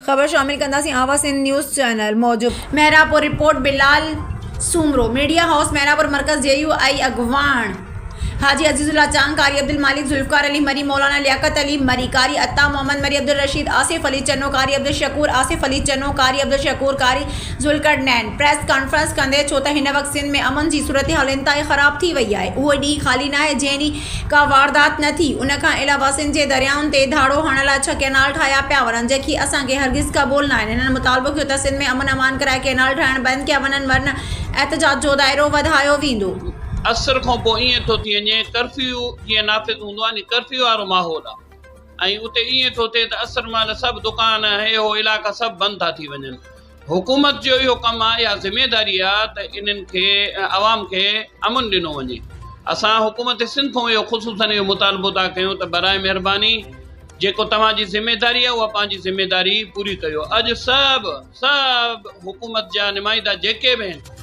ख़बर शामिल कंदासीं आवा सिंध न्यूज़ चैनल मौजूद। Mehrapur report Bilal Soomro. Media house Mehrapur मरकज़ JUI अगवान हाजी अजीजुल्लाह चांग, कारी अब्दुल मालिक, जुल्फकार अली मरी, मौलाना लियाकत अली मरी, कारी अत्ता मोहम्मद मरी, अब्दुल रशीद, आसिफ अली चन्नो, कारी अब्दुल शकूर, आसिफ अली चन्नो, कारी अब्दुल शकूर, कारी जुल्कर नैन प्रेस कॉन्फ्रेंस कंदे छो त हिन वक़्तु सिंध में अमन जी सूरत हाल इंतहाई ख़राब थी वई आहे। उहो ॾींहुं ख़ाली न आहे जंहिं ॾींहुं का वारदात न थी। उन खां अलावा सिंध जे दरियाउनि ते धाड़ो हणण लाइ 6 कैनाल ठाहिया पिया वञनि, जेकी असांखे हरगिज़ क़बूल न आहिनि। हिननि मुतालबो कयो त सिंध में अमन अमान कराए कैनाल ठाहिण बंदि कया वञनि, वरना एहतजाज जो दाइरो वधायो वेंदो। असर खां पोइ ईअं थो थी वञे, कर्फ्यू जीअं नाफ़िज़ हूंदो आहे नी, कर्फ्यू वारो माहौल आहे ऐं उते ईअं थो थिए त असर महिल सभु दुकान हे हो इलाइक़ा सभु बंदि था थी वञनि। हुकूमत जो इहो कमु आहे या ज़िमेदारी आहे त इन्हनि खे आवाम खे अमन ॾिनो वञे। असां हुकूमत सिंध खां इहो ख़ुसूसन इहो मुतालबो था कयूं त बराए महिरबानी जेको तव्हांजी ज़िमेदारी आहे उहा पंहिंजी ज़िमेदारी पूरी कयो। अॼु सभु हुकूमत जा नुमाइंदा जेके बि आहिनि